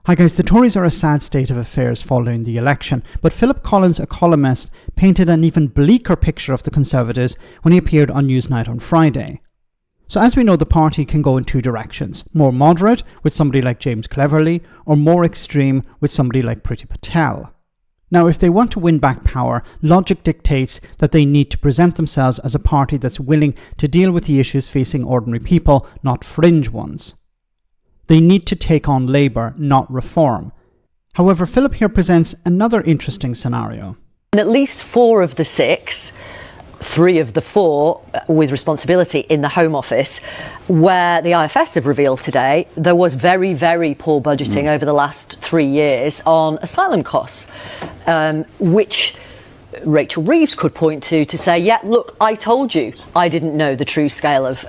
Hi guys, the Tories are a sad state of affairs following the election, but Philip Collins, a columnist, painted an even bleaker picture of the Conservatives when he appeared on Newsnight on Friday. So as we know, the party can go in two directions: more moderate with somebody like James Cleverly, or more extreme with somebody like Priti Patel. Now, if they want to win back power, logic dictates that they need to present themselves as a party that's willing to deal with the issues facing ordinary people, not fringe ones. They need to take on Labour, not Reform. However, Philip here presents another interesting scenario. And at least 4 of the 6, 3 of the 4 with responsibility in the Home Office, where the IFS have revealed today there was very, very poor budgeting over the last 3 years on asylum costs, which Rachel Reeves could point to say, yeah, look, I told you I didn't know the true scale of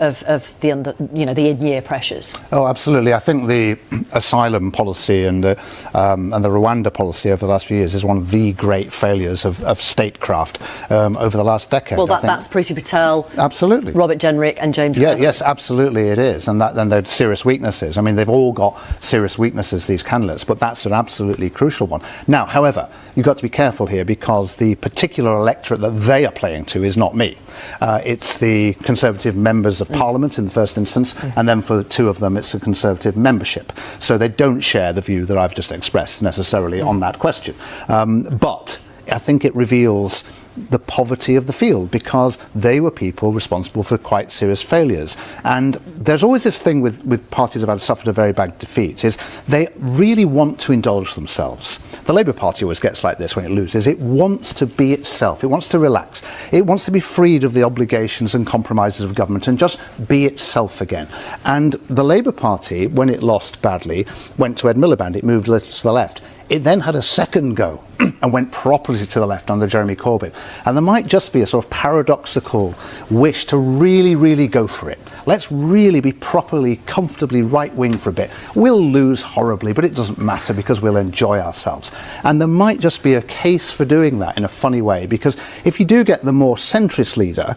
the in-year pressures. Oh, absolutely. I think the asylum policy and the Rwanda policy over the last few years is one of the great failures of statecraft over the last decade. Well, that's Priti Patel, absolutely, Robert Jenrick and James Cleverly. Yes, absolutely it is. And then there are serious weaknesses. I mean, they've all got serious weaknesses, these candidates, but that's an absolutely crucial one. Now, however, you've got to be careful here because the particular electorate that they are playing to is not me. It's the Conservative members of Parliament in the first instance, and then for the 2 of them it's the Conservative membership. So they don't share the view that I've just expressed necessarily on that question. But I think it reveals the poverty of the field, because they were people responsible for quite serious failures. And there's always this thing with parties that have suffered a very bad defeat, is they really want to indulge themselves. The Labour Party always gets like this when it loses. It wants to be itself. It wants to relax. It wants to be freed of the obligations and compromises of government and just be itself again. And the Labour Party, when it lost badly, went to Ed Miliband. It moved a little to the left. It then had a second go and went properly to the left under Jeremy Corbyn. And there might just be a sort of paradoxical wish to really, really go for it. Let's really be properly, comfortably right-wing for a bit. We'll lose horribly, but it doesn't matter because we'll enjoy ourselves. And there might just be a case for doing that in a funny way, because if you do get the more centrist leader,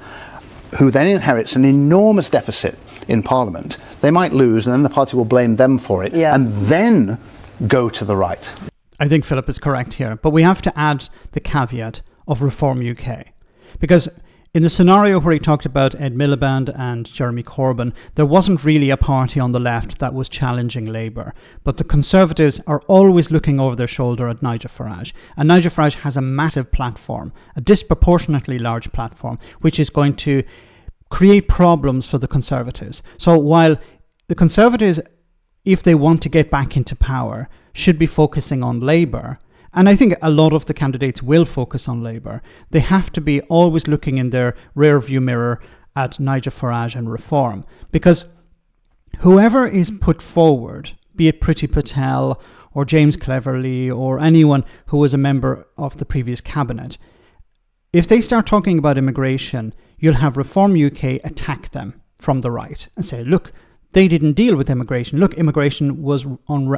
who then inherits an enormous deficit in Parliament, they might lose, and then the party will blame them for it, and then go to the right. I think Philip is correct here, but we have to add the caveat of Reform UK. Because in the scenario where he talked about Ed Miliband and Jeremy Corbyn, there wasn't really a party on the left that was challenging Labour. But the Conservatives are always looking over their shoulder at Nigel Farage. And Nigel Farage has a massive platform, a disproportionately large platform, which is going to create problems for the Conservatives. So while the Conservatives, if they want to get back into power, should be focusing on Labour, and I think a lot of the candidates will focus on Labour, they have to be always looking in their rear view mirror at Nigel Farage and Reform. Because whoever is put forward, be it Priti Patel or James Cleverly or anyone who was a member of the previous cabinet, if they start talking about immigration, you'll have Reform UK attack them from the right and say, look, they didn't deal with immigration. Look, immigration was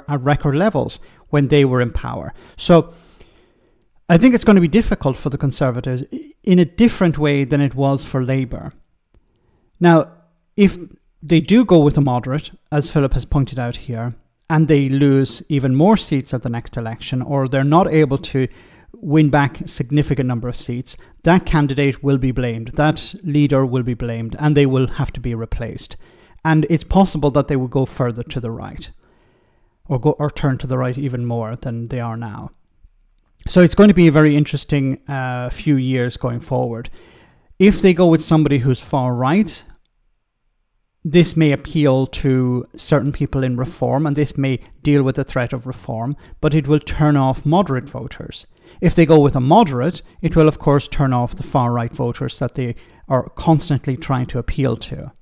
at record levels when they were in power. So I think it's going to be difficult for the Conservatives in a different way than it was for Labour. Now, if they do go with a moderate, as Philip has pointed out here, and they lose even more seats at the next election, or they're not able to win back a significant number of seats, that candidate will be blamed. That leader will be blamed, and they will have to be replaced. And it's possible that they will go further to the right, or turn to the right even more than they are now. So it's going to be a very interesting few years going forward. If they go with somebody who's far right, this may appeal to certain people in Reform, and this may deal with the threat of Reform, but it will turn off moderate voters. If they go with a moderate, it will of course turn off the far right voters that they are constantly trying to appeal to.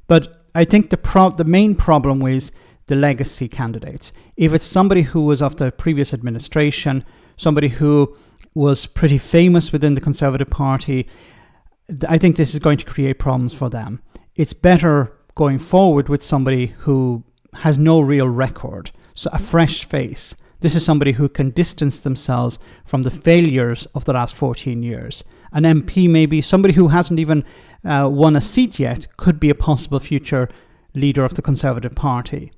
But I think the main problem is the legacy candidates. If it's somebody who was of the previous administration, somebody who was pretty famous within the Conservative Party, I think this is going to create problems for them. It's better going forward with somebody who has no real record, so a fresh face. This is somebody who can distance themselves from the failures of the last 14 years. An MP maybe, somebody who hasn't even won a seat yet, could be a possible future leader of the Conservative Party.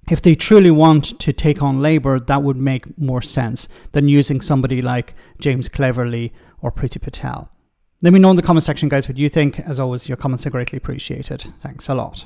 if they truly want to take on Labour, that would make more sense than using somebody like James Cleverly or Priti Patel. Let me know in the comment section, guys, what you think. As always, your comments are greatly appreciated. Thanks a lot.